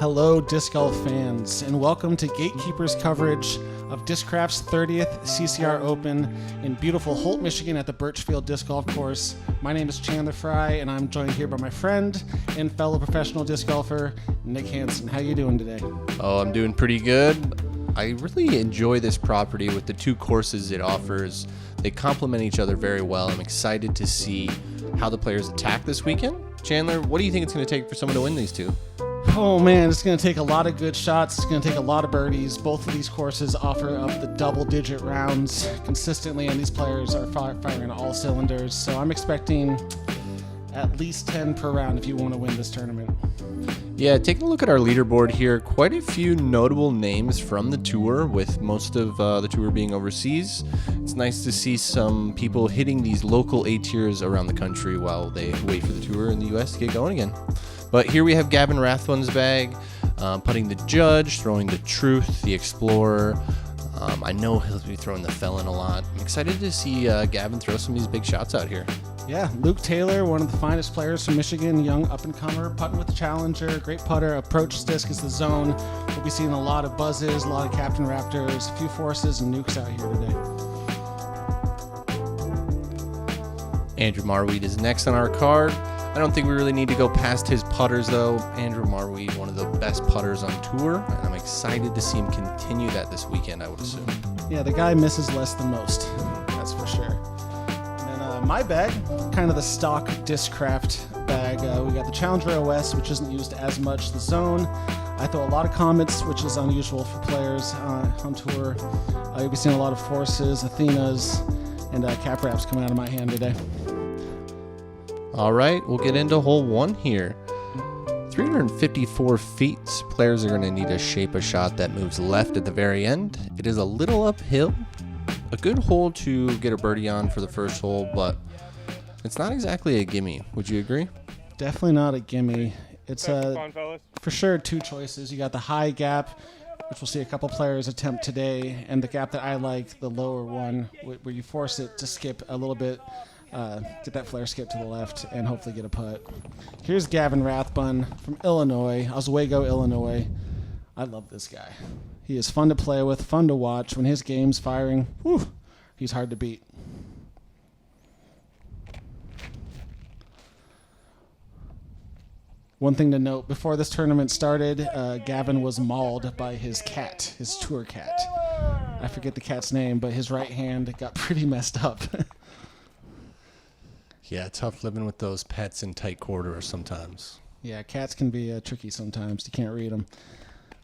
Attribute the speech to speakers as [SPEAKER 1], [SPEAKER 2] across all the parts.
[SPEAKER 1] Hello, disc golf fans, and welcome to Gatekeeper's coverage of Discraft's 30th CCR Open in beautiful Holt, Michigan at the Burchfield Disc Golf Course. My name is Chandler Fry, and I'm joined here by my friend and fellow professional disc golfer, Nick Hanson. How you doing today?
[SPEAKER 2] Oh, I'm doing pretty good. I really enjoy this property with the two courses it offers. They complement each other very well. I'm excited to see how the players attack this weekend. Chandler, what do you think it's going to take for someone to win these two?
[SPEAKER 1] Oh man, it's going to take a lot of good shots. It's going to take a lot of birdies. Both of these courses offer up the double-digit rounds consistently, and these players are firing on all cylinders. So I'm expecting at least 10 per round if you want to win this tournament.
[SPEAKER 2] Yeah, taking a look at our leaderboard here, quite a few notable names from the tour, with most of the tour being overseas. It's nice to see some people hitting these local A tiers around the country while they wait for the tour in the U.S. to get going again. But here we have Gavin Rathbun's bag, putting the Judge, throwing the Truth, the Explorer. I know he'll be throwing the Felon a lot. I'm excited to see Gavin throw some of these big shots out here.
[SPEAKER 1] Yeah, Luke Taylor, one of the finest players from Michigan, young up-and-comer, putting with the Challenger, great putter, approach disc is the zone. We'll be seeing a lot of buzzes, a lot of Captain Raptors, a few forces and nukes out here today. Andrew
[SPEAKER 2] Marwede is next on our card. I don't think we really need to go past his putters, though. Andrew Marwede, one of the best putters on tour, and I'm excited to see him continue that this weekend, I would assume.
[SPEAKER 1] Yeah, the guy misses less than most, that's for sure. And then my bag, kind of the stock Discraft bag. We got the Challenger OS, which isn't used as much, the Zone. I throw a lot of Comets, which is unusual for players on tour. You'll be seeing a lot of Forces, Athenas, and Cap Wraps coming out of my hand today.
[SPEAKER 2] All right, we'll get into hole one here. 354 feet. Players are going to need to shape a shot that moves left at the very end. It is a little uphill. A good hole to get a birdie on for the first hole, but it's not exactly a gimme. Would you agree?
[SPEAKER 1] Definitely not a gimme. It's for sure two choices. You got the high gap, which we'll see a couple players attempt today, and the gap that I like, the lower one, where you force it to skip a little bit. Get that flare skip to the left and hopefully get a putt. Here's Gavin Rathbun from Illinois, Oswego, Illinois. I love this guy. He is fun to play with, fun to watch. When his game's firing, he's hard to beat. One thing to note, before this tournament started, Gavin was mauled by his cat, his tour cat. I forget the cat's name, but his right hand got pretty messed up.
[SPEAKER 2] Yeah, tough living with those pets in tight quarters sometimes.
[SPEAKER 1] Yeah, cats can be tricky sometimes. You can't read them.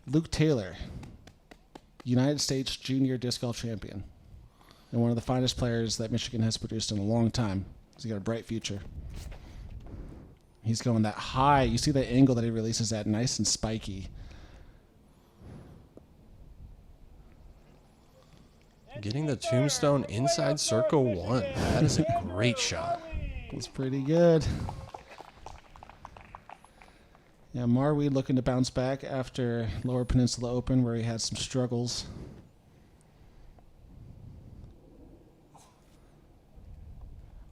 [SPEAKER 1] Luke Taylor, United States Junior Disc Golf Champion, and one of the finest players that Michigan has produced in a long time. He's got a bright future. He's going that high. You see that angle that he releases at, nice and spiky.
[SPEAKER 2] Getting the tombstone inside circle one. That is a great shot.
[SPEAKER 1] He's pretty good. Yeah, Marwede looking to bounce back after Lower Peninsula Open where he had some struggles.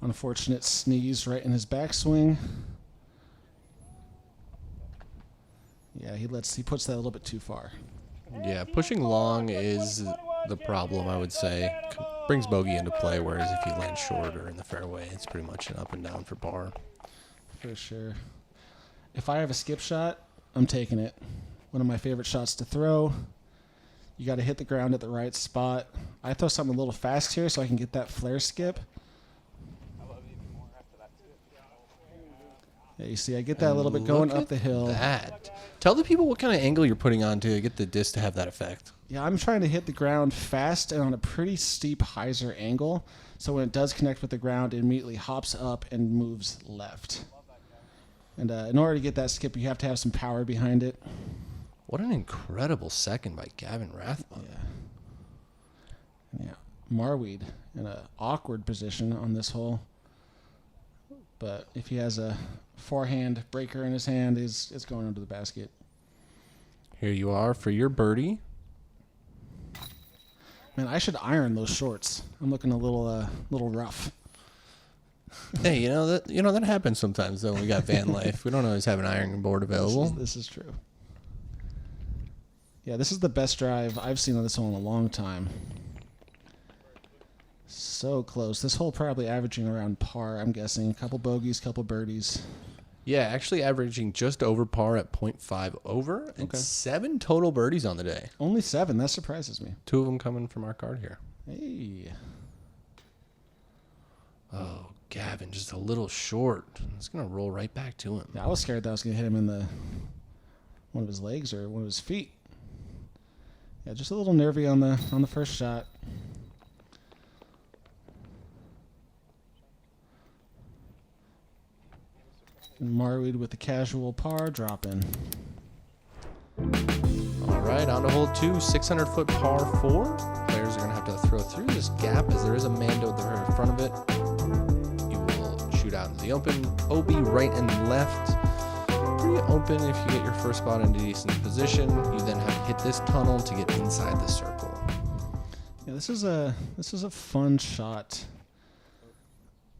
[SPEAKER 1] Unfortunate sneeze right in his backswing. Yeah, he puts that a little bit too far.
[SPEAKER 2] Yeah, pushing long is the problem, I would say. Brings bogey into play, whereas if you land short or in the fairway, it's pretty much an up and down for par.
[SPEAKER 1] For sure. If I have a skip shot, I'm taking it. One of my favorite shots to throw. You got to hit the ground at the right spot. I throw something a little fast here so I can get that flare skip. Yeah, you see, I get that a little bit going up the hill.
[SPEAKER 2] Tell the people what kind of angle you're putting on to get the disc to have that effect.
[SPEAKER 1] Yeah, I'm trying to hit the ground fast and on a pretty steep hyzer angle. So when it does connect with the ground, it immediately hops up and moves left. And in order to get that skip, you have to have some power behind it.
[SPEAKER 2] What an incredible second by Gavin Rathbun.
[SPEAKER 1] Yeah. Marwede in an awkward position on this hole. But if he has a forehand breaker in his hand, it's going under the basket.
[SPEAKER 2] Here you are for your birdie.
[SPEAKER 1] Man, I should iron those shorts. I'm looking a little rough.
[SPEAKER 2] Hey, that happens sometimes though. We got van life. We don't always have an ironing board available.
[SPEAKER 1] This is true. Yeah, this is the best drive I've seen on this hole in a long time. So close. This hole probably averaging around par, I'm guessing. A couple bogeys, couple birdies.
[SPEAKER 2] Yeah, actually averaging just over par at 0.5 over and 7 total birdies on the day.
[SPEAKER 1] Only 7. That surprises me.
[SPEAKER 2] 2 of them coming from our card here.
[SPEAKER 1] Hey.
[SPEAKER 2] Oh, Gavin, just a little short. It's going to roll right back to him.
[SPEAKER 1] Yeah, I was scared that I was going to hit him in one of his legs or one of his feet. Yeah, just a little nervy on the first shot. And Marwede with the casual par dropping.
[SPEAKER 2] All right, on to hole 2, 600-foot par 4. Players are going to have to throw through this gap as there is a Mando there in front of it. You will shoot out into the open. OB right and left. Pretty open if you get your first spot into decent position. You then have to hit this tunnel to get inside the circle.
[SPEAKER 1] Yeah, this is a fun shot.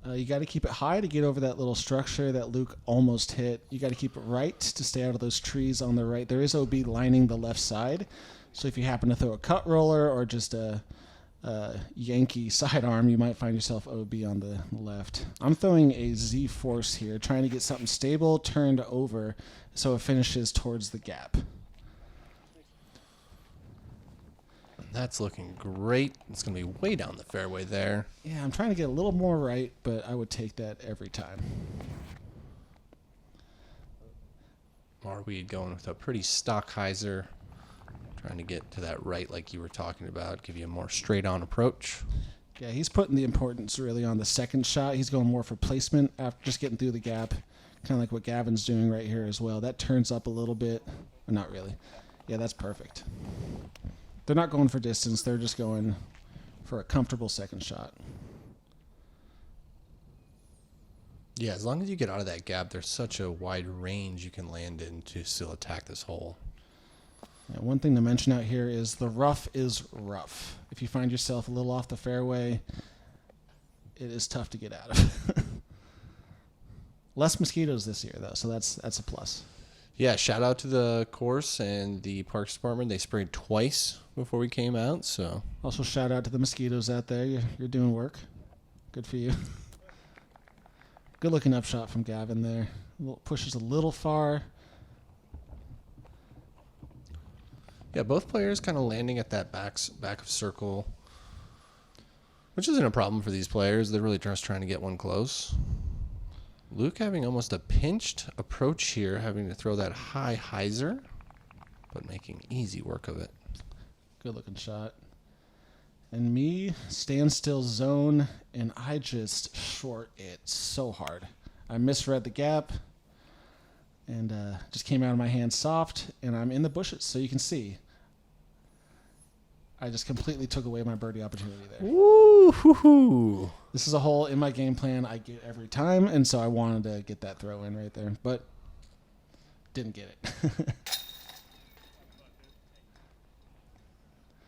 [SPEAKER 1] You got to keep it high to get over that little structure that Luke almost hit. You got to keep it right to stay out of those trees on the right. There is OB lining the left side, so if you happen to throw a cut roller or just a Yankee sidearm, you might find yourself OB on the left. I'm throwing a Z force here, trying to get something stable turned over so it finishes towards the gap.
[SPEAKER 2] That's looking great. It's going to be way down the fairway there.
[SPEAKER 1] Yeah, I'm trying to get a little more right, but I would take that every time.
[SPEAKER 2] Marwede going with a pretty stock hyzer. Trying to get to that right like you were talking about. Give you a more straight-on approach.
[SPEAKER 1] Yeah, he's putting the importance really on the second shot. He's going more for placement after just getting through the gap. Kind of like what Gavin's doing right here as well. That turns up a little bit. Or not really. Yeah, that's perfect. They're not going for distance. They're just going for a comfortable second shot.
[SPEAKER 2] Yeah, as long as you get out of that gap, there's such a wide range you can land in to still attack this hole.
[SPEAKER 1] Yeah, one thing to mention out here is the rough is rough. If you find yourself a little off the fairway, it is tough to get out of. Less mosquitoes this year, though, so that's a plus.
[SPEAKER 2] Yeah, shout out to the course and the Parks Department. They sprayed twice before we came out, so.
[SPEAKER 1] Also, shout out to the mosquitoes out there. You're doing work. Good for you. Good looking upshot from Gavin there. Pushes a little far.
[SPEAKER 2] Yeah, both players kind of landing at that back of circle, which isn't a problem for these players. They're really just trying to get one close. Luke having almost a pinched approach here, having to throw that high hyzer, but making easy work of it.
[SPEAKER 1] Good looking shot. And me, standstill zone, and I just short it so hard. I misread the gap, and just came out of my hand soft, and I'm in the bushes, so you can see. I just completely took away my birdie opportunity there.
[SPEAKER 2] Woo-hoo-hoo.
[SPEAKER 1] This is a hole in my game plan I get every time, and so I wanted to get that throw in right there, but didn't get it.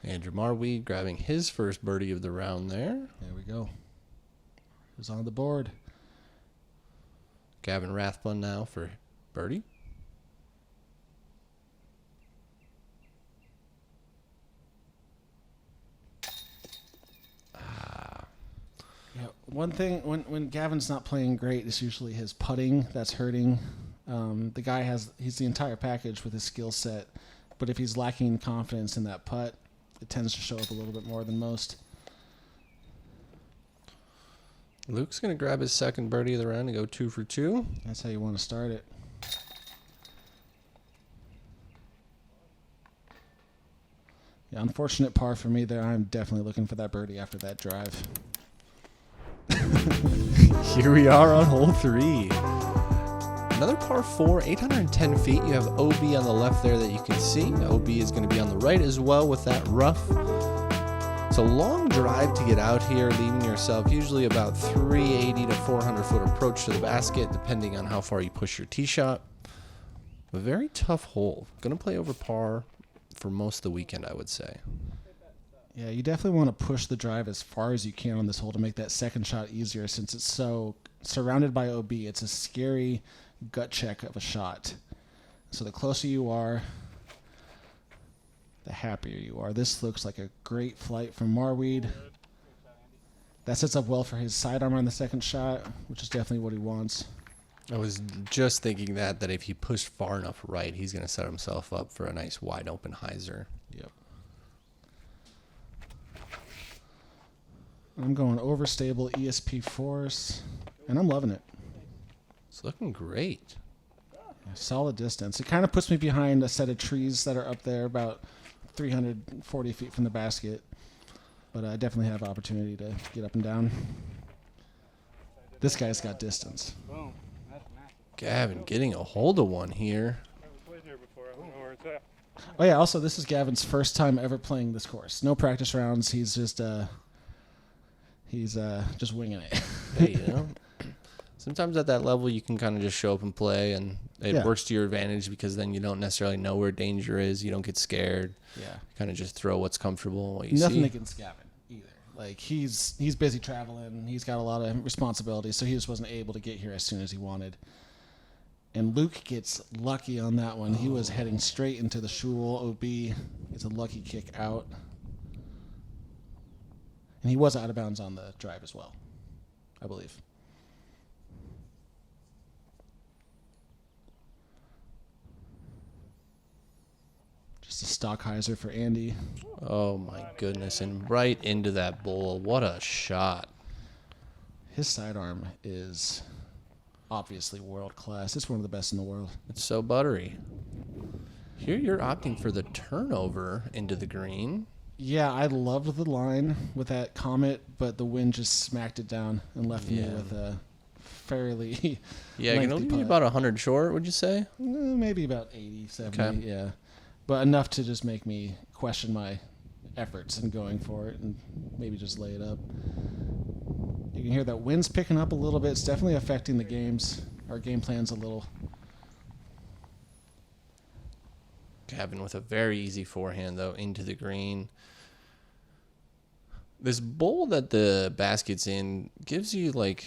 [SPEAKER 2] Andrew Marwede grabbing his first birdie of the round there.
[SPEAKER 1] There we go. Who's on the board?
[SPEAKER 2] Gavin Rathbun now for birdie.
[SPEAKER 1] Yeah, one thing when Gavin's not playing great, it's usually his putting that's hurting. The guy he's the entire package with his skill set, but if he's lacking confidence in that putt, it tends to show up a little bit more than most.
[SPEAKER 2] Luke's going to grab his second birdie of the round and go 2 for 2.
[SPEAKER 1] That's how you want to start it. Yeah, unfortunate par for me there. I'm definitely looking for that birdie after that drive.
[SPEAKER 2] Here we are on hole 3. Another par 4, 810 feet. You have OB on the left there that you can see. OB is going to be on the right as well with that rough. It's a long drive to get out here, leaving yourself usually about 380 to 400 foot approach to the basket, depending on how far you push your tee shot. A very tough hole. Going to play over par for most of the weekend, I would say.
[SPEAKER 1] Yeah, you definitely want to push the drive as far as you can on this hole to make that second shot easier, since it's so surrounded by OB. It's a scary gut check of a shot. So the closer you are, the happier you are. This looks like a great flight from Marwede. That sets up well for his sidearm on the second shot, which is definitely what he wants.
[SPEAKER 2] I was just thinking that if he pushed far enough right, he's going to set himself up for a nice wide open hyzer.
[SPEAKER 1] Yep. I'm going overstable ESP force, and I'm loving it.
[SPEAKER 2] It's looking great.
[SPEAKER 1] Solid distance. It kind of puts me behind a set of trees that are up there about 340 feet from the basket. But I definitely have opportunity to get up and down. This guy's got distance.
[SPEAKER 2] Gavin getting a hold of one here.
[SPEAKER 1] Oh, yeah. Also, this is Gavin's first time ever playing this course. No practice rounds. He's just winging it.
[SPEAKER 2] Hey, you know, sometimes at that level you can kind of just show up and play, and it works to your advantage because then you don't necessarily know where danger is. You don't get scared.
[SPEAKER 1] Yeah.
[SPEAKER 2] You kind of just throw what's comfortable. What you
[SPEAKER 1] Nothing
[SPEAKER 2] see.
[SPEAKER 1] against Gavin either. Like he's busy traveling. He's got a lot of responsibilities, so he just wasn't able to get here as soon as he wanted. And Luke gets lucky on that one. He was heading straight into the Shul OB. It's a lucky kick out. And he was out of bounds on the drive as well, I believe. Just a stock hyzer for Andy.
[SPEAKER 2] Oh, my goodness. And right into that bowl. What a shot.
[SPEAKER 1] His sidearm is obviously world class. It's one of the best in the world.
[SPEAKER 2] It's so buttery. Here you're opting for the turnover into the green.
[SPEAKER 1] Yeah, I loved the line with that comet, but the wind just smacked it down and left me with a fairly
[SPEAKER 2] Yeah, you can only be about 100 short, would you say?
[SPEAKER 1] Maybe about 80, 70,
[SPEAKER 2] Okay.
[SPEAKER 1] yeah. But enough to just make me question my efforts in going for it and maybe just lay it up. You can hear that wind's picking up a little bit. It's definitely affecting the games, our game plans a little.
[SPEAKER 2] Gavin with a very easy forehand, though, into the green. This bowl that the basket's in gives you, like,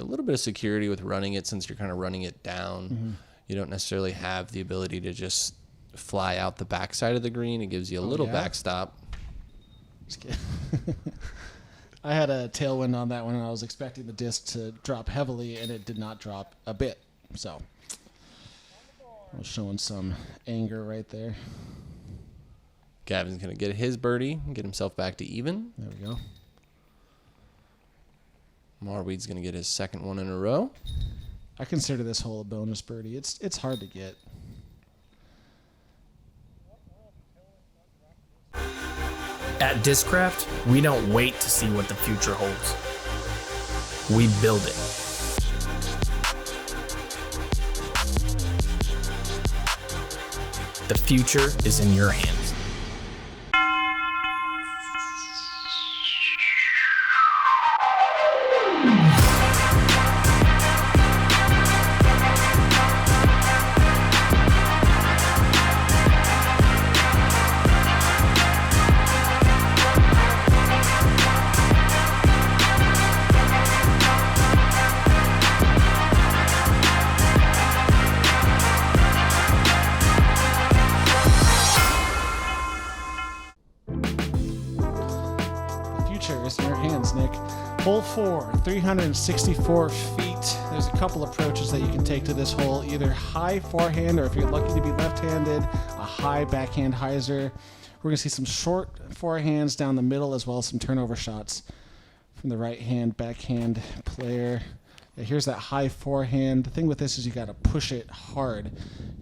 [SPEAKER 2] a little bit of security with running it since you're kind of running it down.
[SPEAKER 1] Mm-hmm.
[SPEAKER 2] You don't necessarily have the ability to just fly out the backside of the green. It gives you a little backstop.
[SPEAKER 1] Just kidding. I had a tailwind on that one, and I was expecting the disc to drop heavily, and it did not drop a bit. So I was showing some anger right there.
[SPEAKER 2] Gavin's going to get his birdie and get himself back to even.
[SPEAKER 1] There we go.
[SPEAKER 2] Marwede's going to get his second one in a row.
[SPEAKER 1] I consider this hole a bonus birdie. It's hard to get.
[SPEAKER 3] At Discraft, we don't wait to see what the future holds. We build it. The future is in your hands.
[SPEAKER 1] In your hands, Nick. Hole 4, 364 feet. There's a couple approaches that you can take to this hole. Either high forehand, or if you're lucky to be left-handed, a high backhand hyzer. We're going to see some short forehands down the middle, as well as some turnover shots from the right-hand backhand player. Yeah, here's that high forehand. The thing with this is you got to push it hard,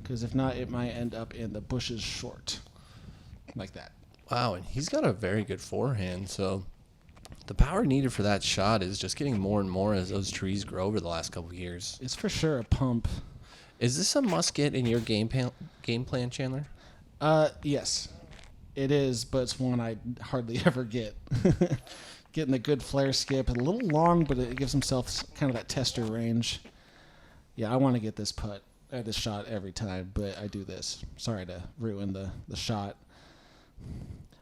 [SPEAKER 1] because if not, it might end up in the bushes short, like that.
[SPEAKER 2] Wow, and he's got a very good forehand, so the power needed for that shot is just getting more and more as those trees grow over the last couple of years.
[SPEAKER 1] It's for sure a pump.
[SPEAKER 2] Is this a must-get in your game plan, Chandler?
[SPEAKER 1] Yes, it is, but it's one I hardly ever get. Getting a good flare skip, a little long, but it gives himself kind of that tester range. Yeah, I want to get this putt, this shot every time, but I do this. Sorry to ruin the shot.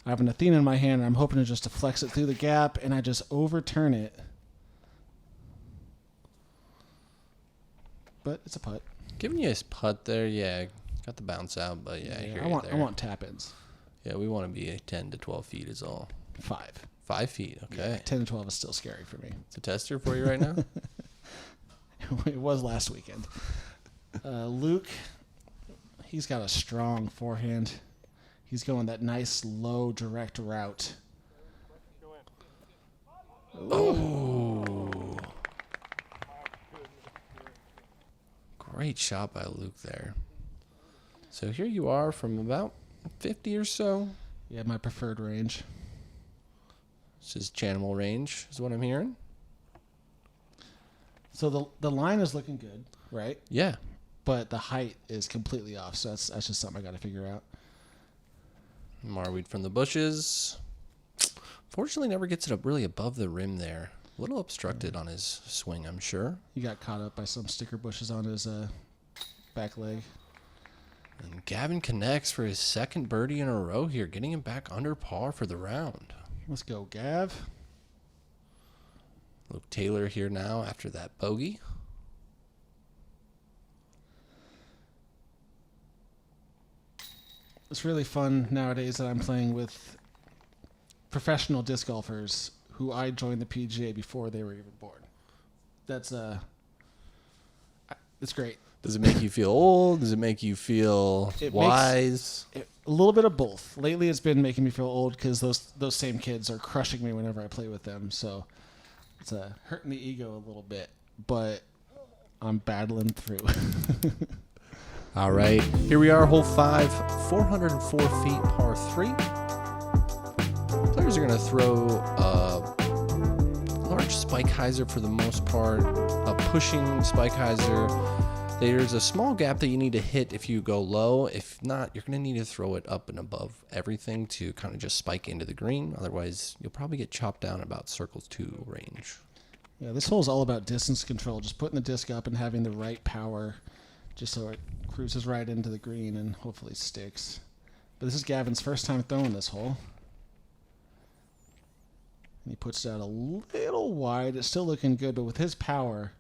[SPEAKER 1] I have an Athena in my hand, and I'm hoping just to flex it through the gap, and I just overturn it. But it's a putt.
[SPEAKER 2] Giving you a putt there, yeah. Got the bounce out, but yeah, I hear you there.
[SPEAKER 1] I want tap-ins.
[SPEAKER 2] Yeah, we want to be 10 to 12 feet is all.
[SPEAKER 1] 5.
[SPEAKER 2] 5 feet, okay.
[SPEAKER 1] Yeah, 10 to 12 is still scary for me.
[SPEAKER 2] It's a tester for you right now?
[SPEAKER 1] It was last weekend. Luke, he's got a strong forehand. He's going that nice, low, direct route.
[SPEAKER 2] Oh. Great shot by Luke there. So here you are from about 50 or so.
[SPEAKER 1] Yeah, my preferred range.
[SPEAKER 2] This is Chanimal range, is what I'm hearing.
[SPEAKER 1] So the line is looking good, right?
[SPEAKER 2] Yeah.
[SPEAKER 1] But the height is completely off, so that's just something I got to figure out.
[SPEAKER 2] Marwede from the bushes. Fortunately, never gets it up really above the rim there. A little obstructed on his swing, I'm sure.
[SPEAKER 1] He got caught up by some sticker bushes on his back leg.
[SPEAKER 2] And Gavin connects for his second birdie in a row here, getting him back under par for the round.
[SPEAKER 1] Let's go, Gav.
[SPEAKER 2] Luke Taylor here now after that bogey.
[SPEAKER 1] It's really fun nowadays that I'm playing with professional disc golfers who I joined the PGA before they were even born. That's it's great.
[SPEAKER 2] Does it make you feel old? Does it make you feel wise?
[SPEAKER 1] A little bit of both. Lately, it's been making me feel old because those same kids are crushing me whenever I play with them. So it's hurting the ego a little bit, but I'm battling through.
[SPEAKER 2] All right, here we are, hole 5, 404 feet, par 3. Players are going to throw a large spike hyzer for the most part, a pushing spike hyzer. There's a small gap that you need to hit if you go low. If not, you're going to need to throw it up and above everything to kind of just spike into the green. Otherwise, you'll probably get chopped down about circle 2 range.
[SPEAKER 1] Yeah, this hole is all about distance control, just putting the disc up and having the right power just so it cruises right into the green and hopefully sticks. But this is Gavin's first time throwing this hole. And he puts it out a little wide. It's still looking good, but with his power,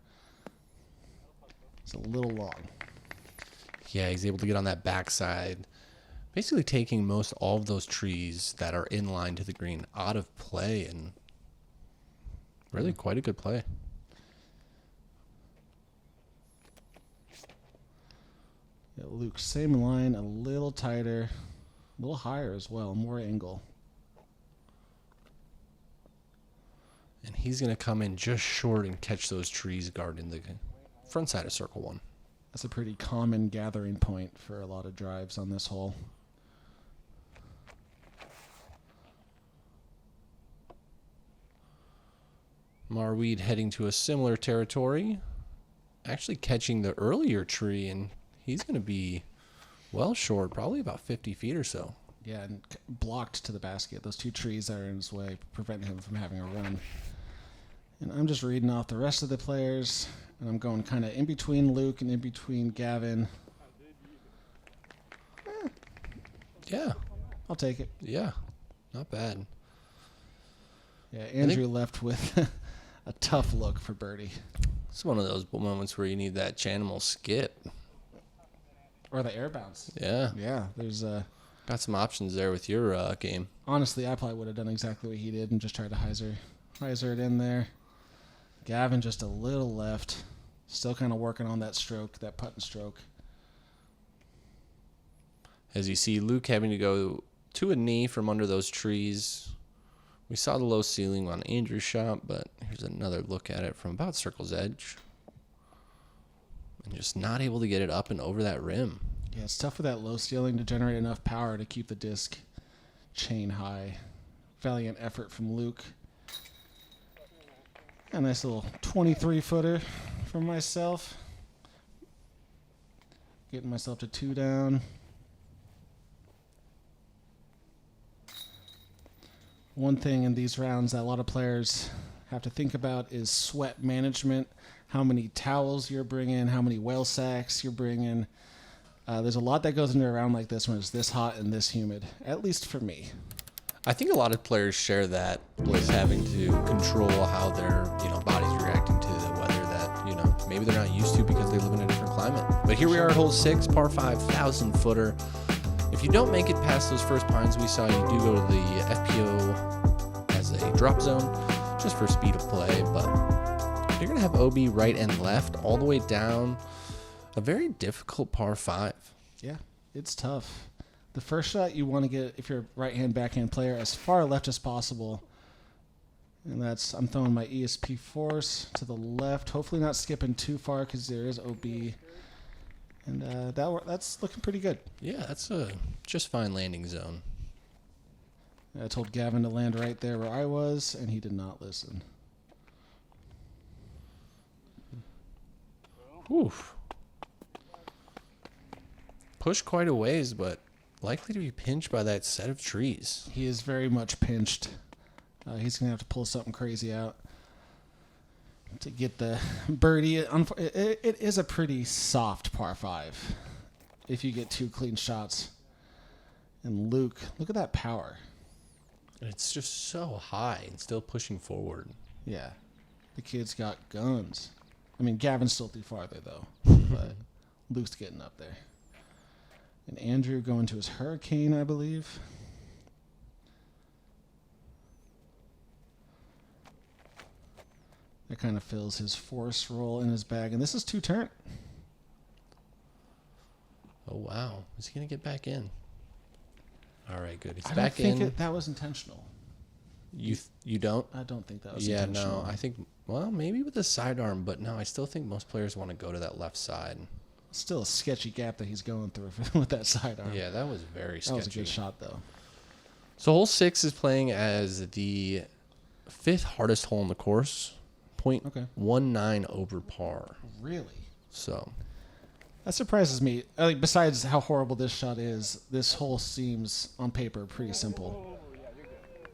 [SPEAKER 1] it's a little long.
[SPEAKER 2] Yeah, he's able to get on that backside, basically taking most all of those trees that are in line to the green out of play, and really quite a good play.
[SPEAKER 1] Yeah, Luke, same line, a little tighter, a little higher as well, more angle.
[SPEAKER 2] And he's going to come in just short and catch those trees guarding the front side of circle 1.
[SPEAKER 1] That's a pretty common gathering point for a lot of drives on this hole.
[SPEAKER 2] Marwede heading to a similar territory, actually catching the earlier tree, and he's going to be well short, probably about 50 feet or so.
[SPEAKER 1] Yeah, and blocked to the basket. Those two trees that are in his way, preventing him from having a run. And I'm just reading off the rest of the players, and I'm going kind of in between Luke and in between Gavin.
[SPEAKER 2] Yeah.
[SPEAKER 1] I'll take it.
[SPEAKER 2] Yeah, not bad.
[SPEAKER 1] Yeah, Andrew left with a tough look for birdie.
[SPEAKER 2] It's one of those moments where you need that Chanimal skip.
[SPEAKER 1] Or the air bounce.
[SPEAKER 2] Yeah.
[SPEAKER 1] Yeah, there's
[SPEAKER 2] got some options there with your game.
[SPEAKER 1] Honestly, I probably would have done exactly what he did and just tried to hyzer it in there. Gavin just a little left. Still kind of working on that stroke, that putt and stroke.
[SPEAKER 2] As you see, Luke having to go to a knee from under those trees. We saw the low ceiling on Andrew's shot, but here's another look at it from about circle's edge. And just not able to get it up and over that rim.
[SPEAKER 1] Yeah, it's tough with that low ceiling to generate enough power to keep the disc chain high. Valiant effort from Luke. A nice little 23-footer from myself. Getting myself to 2 down. One thing in these rounds that a lot of players have to think about is sweat management. How many towels you're bringing, how many well sacks you're bringing. There's a lot that goes into a round like this when it's this hot and this humid, at least for me.
[SPEAKER 2] I think a lot of players share that with having to control how their body's reacting to the weather that maybe they're not used to because they live in a different climate. But here we are at hole 6, par 5, 1,000-footer. If you don't make it past those first pines we saw, you do go to the FPO as a drop zone, just for speed of play. But you're going to have OB right and left all the way down a very difficult par 5.
[SPEAKER 1] Yeah, it's tough. The first shot you want to get, if you're a right-hand, backhand player, as far left as possible. And I'm throwing my ESP force to the left. Hopefully not skipping too far because there is OB. And that's looking pretty good.
[SPEAKER 2] Yeah, that's a just fine landing zone.
[SPEAKER 1] I told Gavin to land right there where I was, and he did not listen.
[SPEAKER 2] Oof. Pushed quite a ways, but likely to be pinched by that set of trees.
[SPEAKER 1] He is very much pinched. He's going to have to pull something crazy out to get the birdie. It is a pretty soft par 5 if you get 2 clean shots. And Luke, look at that power.
[SPEAKER 2] It's just so high and still pushing forward.
[SPEAKER 1] Yeah. The kid's got guns. I mean, Gavin's still too farther, though. But Luke's getting up there. And Andrew going to his hurricane, I believe. That kind of fills his force roll in his bag. And this is 2 turn.
[SPEAKER 2] Oh, wow. Is he going to get back in? All right, good. He's
[SPEAKER 1] I
[SPEAKER 2] back
[SPEAKER 1] don't
[SPEAKER 2] in.
[SPEAKER 1] think that was intentional.
[SPEAKER 2] You don't?
[SPEAKER 1] I don't think that was intentional.
[SPEAKER 2] No. I think, well, maybe with the sidearm, but no, I still think most players want to go to that left side.
[SPEAKER 1] Still a sketchy gap that he's going through with that sidearm.
[SPEAKER 2] Yeah, that was very sketchy.
[SPEAKER 1] That was a good shot, though.
[SPEAKER 2] So hole 6 is playing as the 5th hardest hole in the course. 0.19 over par.
[SPEAKER 1] Really?
[SPEAKER 2] So
[SPEAKER 1] that surprises me. Besides how horrible this shot is, this hole seems on paper pretty simple.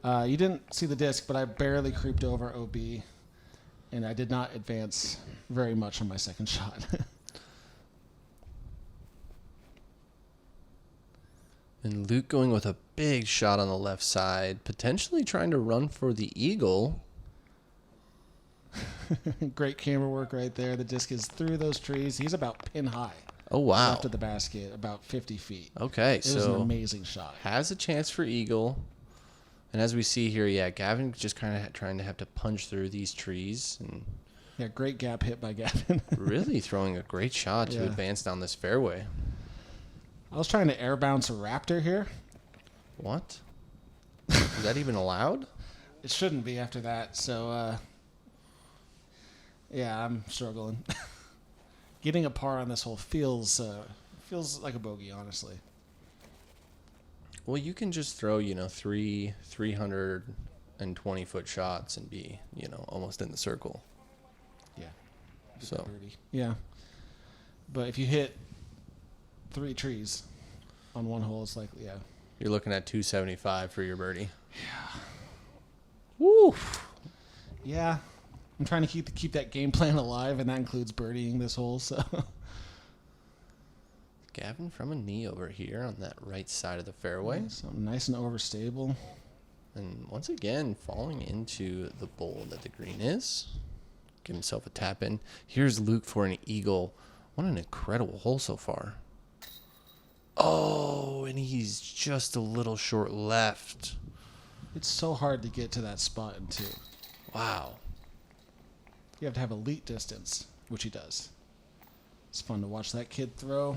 [SPEAKER 1] You didn't see the disc, but I barely creeped over OB, and I did not advance very much on my second shot.
[SPEAKER 2] And Luke going with a big shot on the left side, potentially trying to run for the eagle.
[SPEAKER 1] Great camera work right there. The disc is through those trees. He's about pin high.
[SPEAKER 2] Oh, wow.
[SPEAKER 1] Left of the basket, about 50 feet.
[SPEAKER 2] Okay,
[SPEAKER 1] it was an amazing shot.
[SPEAKER 2] Has a chance for eagle. And as we see here, yeah, Gavin just kind of trying to have to punch through these trees. And
[SPEAKER 1] yeah, great gap hit by Gavin.
[SPEAKER 2] really throwing a great shot to advance down this fairway.
[SPEAKER 1] I was trying to air bounce a raptor here.
[SPEAKER 2] What? Is that even allowed?
[SPEAKER 1] It shouldn't be after that, so yeah, I'm struggling. Getting a par on this hole feels like a bogey, honestly.
[SPEAKER 2] Well, you can just throw, 320-foot shots and be, almost in the circle.
[SPEAKER 1] Yeah.
[SPEAKER 2] So.
[SPEAKER 1] Yeah. But if you hit 3 trees on one hole, it's like, yeah.
[SPEAKER 2] You're looking at 275 for your birdie.
[SPEAKER 1] Yeah.
[SPEAKER 2] Woo.
[SPEAKER 1] Yeah. I'm trying to keep that game plan alive, and that includes birdieing this hole. So,
[SPEAKER 2] Gavin from a knee over here on that right side of the fairway.
[SPEAKER 1] Something nice and overstable.
[SPEAKER 2] And once again, falling into the bowl that the green is. Give himself a tap in. Here's Luke for an eagle. What an incredible hole so far. Oh, and he's just a little short left.
[SPEAKER 1] It's so hard to get to that spot in 2.
[SPEAKER 2] Wow.
[SPEAKER 1] You have to have elite distance, which he does. It's fun to watch that kid throw.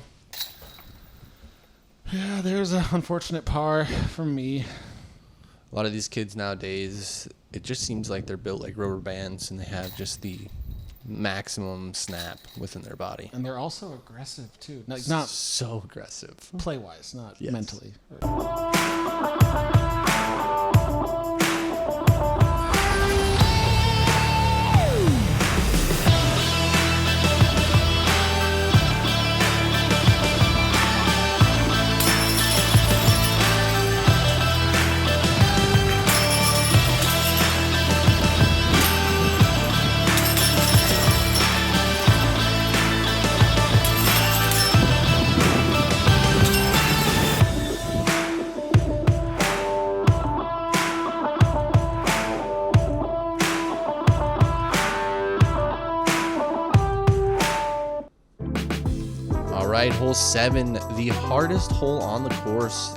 [SPEAKER 1] Yeah, there's an unfortunate par for me.
[SPEAKER 2] A lot of these kids nowadays, it just seems like they're built like rubber bands, and they have just the maximum snap within their body.
[SPEAKER 1] And they're also aggressive, too. Not
[SPEAKER 2] so aggressive.
[SPEAKER 1] Play-wise, not
[SPEAKER 2] Yes.
[SPEAKER 1] mentally.
[SPEAKER 2] right, hole 7, the hardest hole on the course.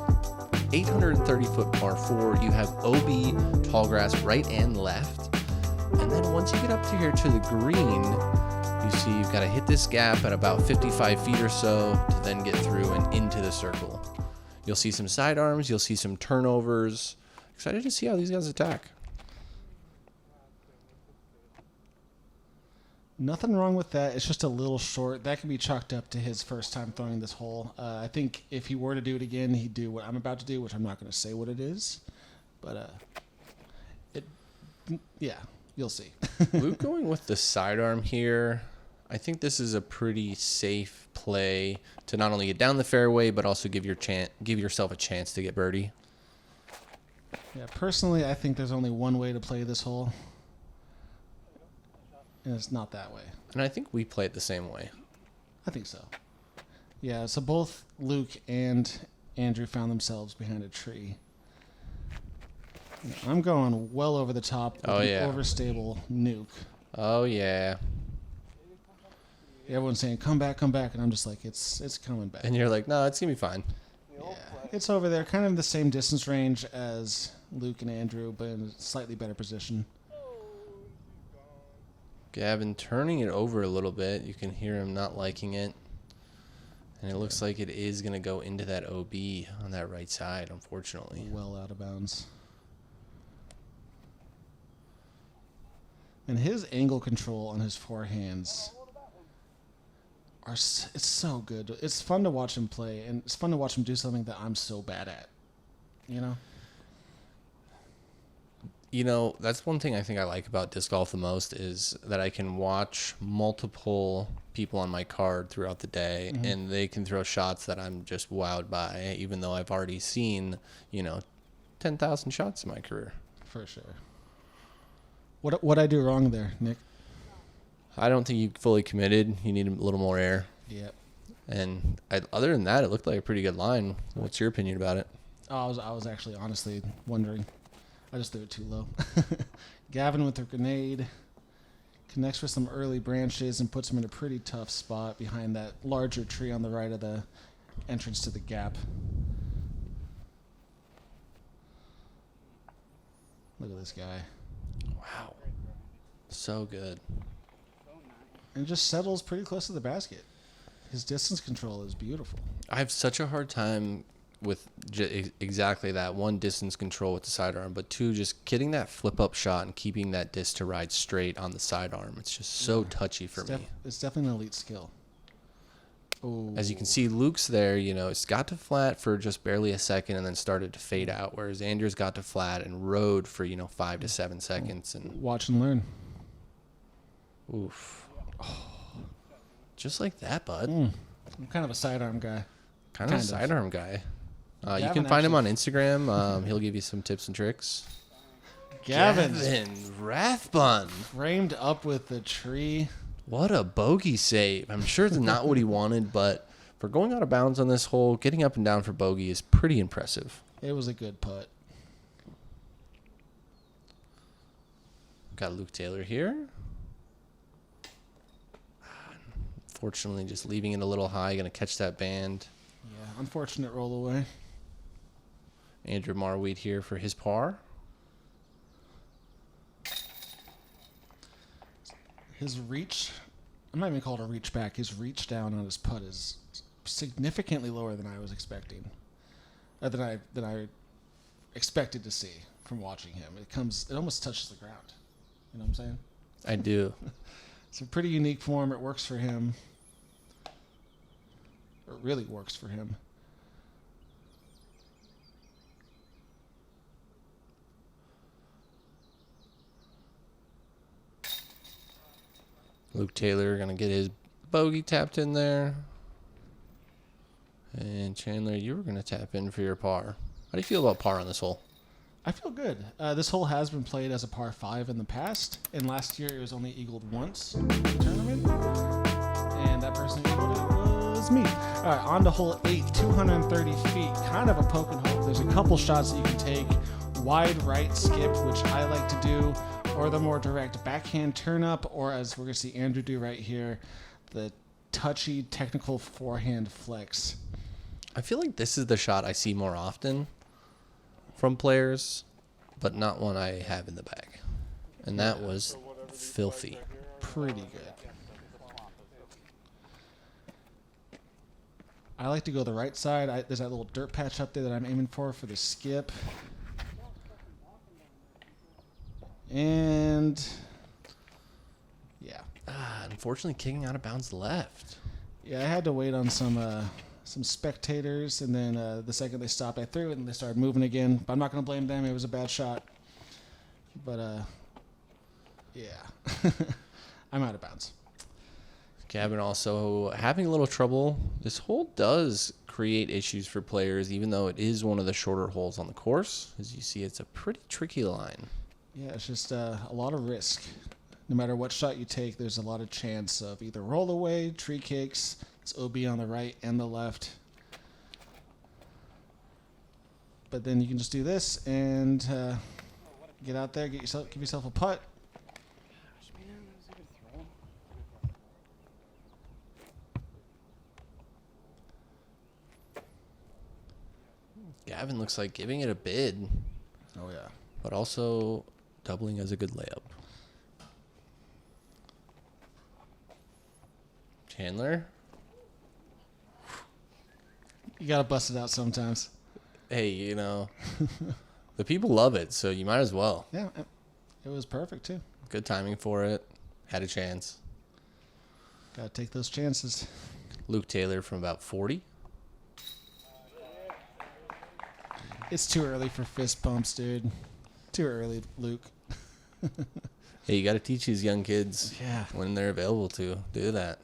[SPEAKER 2] 830-foot par 4. You have OB, tall grass right and left. And then once you get up to here to the green, you see you've got to hit this gap at about 55 feet or so to then get through and into the circle. You'll see some sidearms. You'll see some turnovers. Excited to see how these guys attack.
[SPEAKER 1] Nothing wrong with that. It's just a little short. That can be chalked up to his first time throwing this hole. I think if he were to do it again, he'd do what I'm about to do, which I'm not going to say what it is. But, yeah, you'll see.
[SPEAKER 2] Luke going with the sidearm here. I think this is a pretty safe play to not only get down the fairway, but also give yourself a chance to get birdie.
[SPEAKER 1] Yeah, personally, I think there's only one way to play this hole. And it's not that way.
[SPEAKER 2] And I think we play it the same way.
[SPEAKER 1] I think so. Yeah, so both Luke and Andrew found themselves behind a tree. I'm going well over the top with an overstable nuke.
[SPEAKER 2] Oh, yeah.
[SPEAKER 1] Everyone's saying, come back, and I'm just like, it's coming back.
[SPEAKER 2] And you're like, no, it's going to be fine.
[SPEAKER 1] Yeah, it's over there, kind of the same distance range as Luke and Andrew, but in a slightly better position.
[SPEAKER 2] Gavin turning it over a little bit. You can hear him not liking it. And it looks like it is going to go into that OB on that right side, unfortunately.
[SPEAKER 1] Well out of bounds. And his angle control on his forehands it's so good. It's fun to watch him play, and it's fun to watch him do something that I'm so bad at. You know?
[SPEAKER 2] You know, that's one thing I think I like about disc golf the most is that I can watch multiple people on my card throughout the day, and they can throw shots that I'm just wowed by, even though I've already seen, 10,000 shots in my career.
[SPEAKER 1] For sure. What I do wrong there, Nick?
[SPEAKER 2] I don't think you fully committed. You need a little more air.
[SPEAKER 1] Yep.
[SPEAKER 2] And other than that, it looked like a pretty good line. What's your opinion about it?
[SPEAKER 1] Oh, I was actually honestly wondering. I just threw it too low. Gavin with the grenade connects with some early branches and puts him in a pretty tough spot behind that larger tree on the right of the entrance to the gap. Look at this guy.
[SPEAKER 2] Wow. So good.
[SPEAKER 1] And just settles pretty close to the basket. His distance control is beautiful.
[SPEAKER 2] I have such a hard time with exactly that. One, distance control with the sidearm, but two, just getting that flip-up shot and keeping that disc to ride straight on the sidearm. It's just so touchy for me.
[SPEAKER 1] It's definitely an elite skill. Ooh.
[SPEAKER 2] As you can see, Luke's there, it's got to flat for just barely a second and then started to fade out, whereas Andrew's got to flat and rode for, 5 to 7 seconds. And
[SPEAKER 1] watch and learn.
[SPEAKER 2] Oof. Oh, just like that, bud.
[SPEAKER 1] I'm kind of a sidearm guy.
[SPEAKER 2] Kind of a sidearm guy. You can find him on Instagram. He'll give you some tips and tricks.
[SPEAKER 1] Gavin
[SPEAKER 2] Rathbun.
[SPEAKER 1] Framed up with the tree.
[SPEAKER 2] What a bogey save. I'm sure it's not what he wanted, but for going out of bounds on this hole, getting up and down for bogey is pretty impressive.
[SPEAKER 1] It was a good putt.
[SPEAKER 2] Got Luke Taylor here. Fortunately, just leaving it a little high. Going to catch that band.
[SPEAKER 1] Yeah, unfortunate roll away.
[SPEAKER 2] Andrew Marwede here for his par.
[SPEAKER 1] His reach, I'm not even called a reach back. His reach down on his putt is significantly lower than I was expecting. Than I expected to see from watching him. It almost touches the ground. You know what I'm saying?
[SPEAKER 2] I do.
[SPEAKER 1] It's a pretty unique form. It works for him. It really works for him.
[SPEAKER 2] Luke Taylor going to get his bogey tapped in there. And Chandler, you were going to tap in for your par. How do you feel about par on this hole?
[SPEAKER 1] I feel good. This hole has been played as a par 5 in the past, and last year it was only eagled once in the tournament, and that person who eagled it was me. All right, on to hole 8, 230 feet, kind of a poke and hope. There's a couple shots that you can take. Wide right skip, which I like to do, or the more direct backhand turn up, or as we're going to see Andrew do right here, the touchy, technical forehand flex.
[SPEAKER 2] I feel like this is the shot I see more often from players, but not one I have in the bag. And that was filthy.
[SPEAKER 1] Pretty good. I like to go the right side. There's that little dirt patch up there that I'm aiming for the skip. And yeah.
[SPEAKER 2] Unfortunately, kicking out of bounds left.
[SPEAKER 1] Yeah, I had to wait on some spectators, and then the second they stopped, I threw it, and they started moving again. But I'm not going to blame them. It was a bad shot. But yeah, I'm out of bounds.
[SPEAKER 2] Gavin also having a little trouble. This hole does create issues for players, even though it is one of the shorter holes on the course. As you see, it's a pretty tricky line.
[SPEAKER 1] Yeah, it's just a lot of risk. No matter what shot you take, there's a lot of chance of either roll away, tree kicks. It's OB on the right and the left. But then you can just do this and get out there, give yourself a putt.
[SPEAKER 2] Gavin looks like giving it a bid.
[SPEAKER 1] Oh, yeah.
[SPEAKER 2] But also doubling as a good layup. Chandler.
[SPEAKER 1] You got to bust it out sometimes.
[SPEAKER 2] Hey, you know, the people love it, so you might as well.
[SPEAKER 1] Yeah, it was perfect, too.
[SPEAKER 2] Good timing for it. Had a chance.
[SPEAKER 1] Got to take those chances.
[SPEAKER 2] Luke Taylor from about 40.
[SPEAKER 1] It's too early for fist bumps, dude. Too early, Luke.
[SPEAKER 2] Hey, you got to teach these young kids when they're available to do that.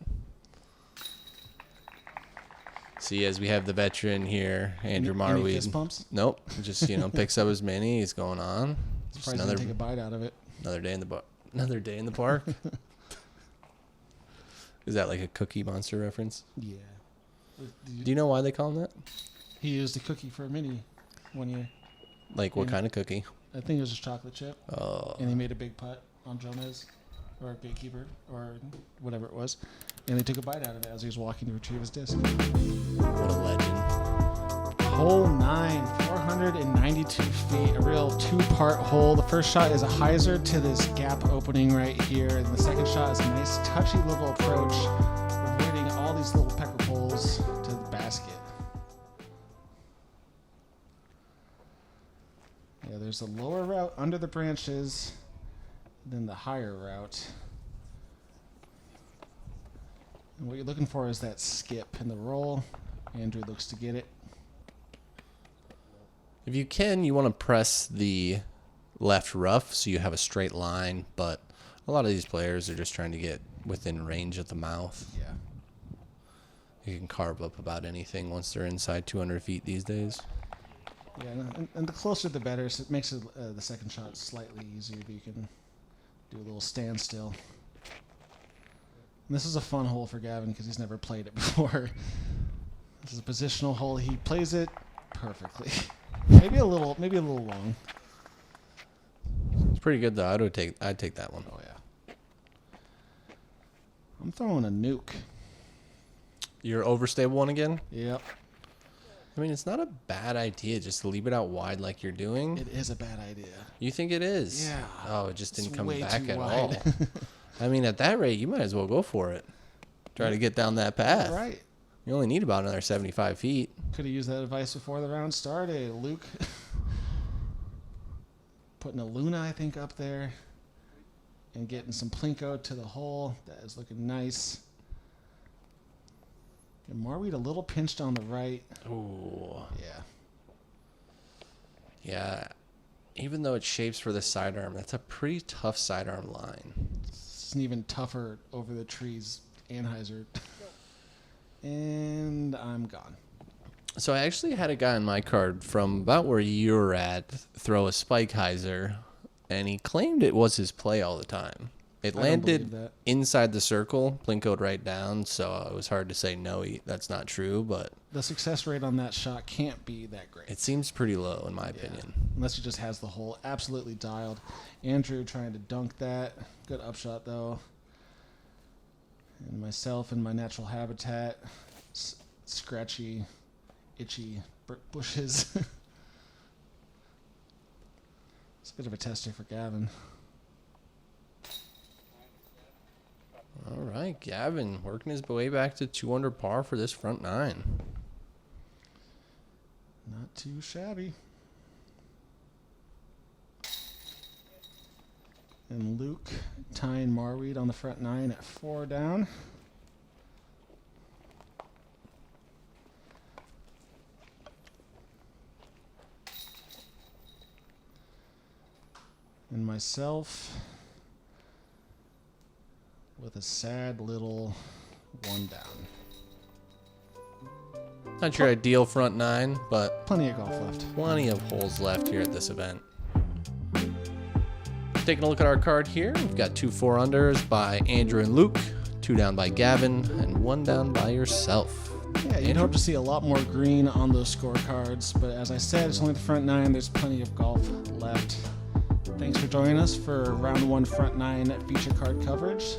[SPEAKER 2] See, as we have the veteran here, Andrew Marwede.
[SPEAKER 1] Fist bumps?
[SPEAKER 2] Nope. Just, picks up as many. He's going on.
[SPEAKER 1] Surprised he didn't take a bite out of it.
[SPEAKER 2] Another day in the Another day in the park. Is that like a Cookie Monster reference?
[SPEAKER 1] Yeah.
[SPEAKER 2] Do you know why they call him that?
[SPEAKER 1] He used a cookie for a mini 1 year.
[SPEAKER 2] Like what kind of cookie?
[SPEAKER 1] I think it was just chocolate chip.
[SPEAKER 2] Oh.
[SPEAKER 1] And he made a big putt on Gomez or Gatekeeper or whatever it was. And they took a bite out of it as he was walking to retrieve his disc.
[SPEAKER 2] What a legend.
[SPEAKER 1] Hole 9, 492 feet, a real two-part hole. The first shot is a hyzer to this gap opening right here, and the second shot is a nice touchy little approach, avoiding all these little pecker holes to the basket. Yeah, there's a lower route under the branches, then the higher route. And what you're looking for is that skip in the roll. Andrew looks to get it.
[SPEAKER 2] If you can, you want to press the left rough so you have a straight line, but a lot of these players are just trying to get within range of the mouth.
[SPEAKER 1] Yeah.
[SPEAKER 2] You can carve up about anything once they're inside 200 feet these days.
[SPEAKER 1] Yeah, and the closer the better, so it makes it, the second shot slightly easier, but you can do a little standstill. And this is a fun hole for Gavin because he's never played it before. This is a positional hole. He plays it perfectly. Maybe a little long.
[SPEAKER 2] It's pretty good though. I'd take that one.
[SPEAKER 1] Oh yeah. I'm throwing a nuke.
[SPEAKER 2] Your overstable one again?
[SPEAKER 1] Yep.
[SPEAKER 2] I mean, it's not a bad idea just to leave it out wide like you're doing.
[SPEAKER 1] It is a bad idea.
[SPEAKER 2] You think it is?
[SPEAKER 1] Yeah.
[SPEAKER 2] Oh, it just didn't
[SPEAKER 1] It's
[SPEAKER 2] come
[SPEAKER 1] way
[SPEAKER 2] back
[SPEAKER 1] too
[SPEAKER 2] at
[SPEAKER 1] wide.
[SPEAKER 2] all. I mean, at that rate, you might as well go for it. Try to get down that path.
[SPEAKER 1] Right.
[SPEAKER 2] You only need about another 75 feet.
[SPEAKER 1] Could have used that advice before the round started. Luke putting a Luna, I think, up there and getting some Plinko to the hole. That is looking nice. And Marwede a little pinched on the right.
[SPEAKER 2] Ooh.
[SPEAKER 1] Yeah.
[SPEAKER 2] Yeah. Even though it shapes for the sidearm, that's a pretty tough sidearm line.
[SPEAKER 1] It's an even tougher over the trees Anheuser. And I'm gone.
[SPEAKER 2] So I actually had a guy on my card from about where you're at throw a spike hyzer, and he claimed it was his play all the time. It
[SPEAKER 1] I don't
[SPEAKER 2] landed
[SPEAKER 1] believe that.
[SPEAKER 2] inside the circle, Plinkoed right down, so it was hard to say no, that's not true, but
[SPEAKER 1] The success rate on that shot can't be that great.
[SPEAKER 2] it seems pretty low in my opinion.
[SPEAKER 1] Unless he just has the hole absolutely dialed. Andrew trying to dunk that. Good upshot, though. And myself in my natural habitat, scratchy, itchy bushes. It's a bit of a tester for Gavin.
[SPEAKER 2] All right, Gavin working his way back to 2 under par for this front 9.
[SPEAKER 1] Not too shabby. And Luke tying Marwede on the front 9 at 4 down. And myself with a sad little 1 down.
[SPEAKER 2] Not your ideal front 9, but
[SPEAKER 1] Plenty of golf left.
[SPEAKER 2] plenty of holes left here at this event. Taking a look at our card here, we've got 2 4-unders by Andrew and Luke, 2 down by Gavin, and 1 down by yourself.
[SPEAKER 1] Yeah, you'd hope to see a lot more green on those scorecards, but as I said, it's only the front 9. There's plenty of golf left. Thanks for joining us for round 1 front 9 feature card coverage.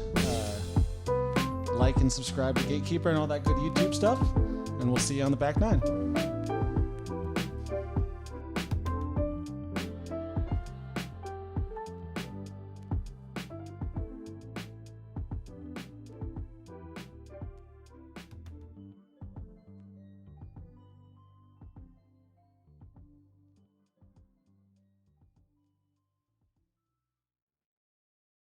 [SPEAKER 1] Like and subscribe to Gatekeeper and all that good YouTube stuff, and we'll see you on the back 9.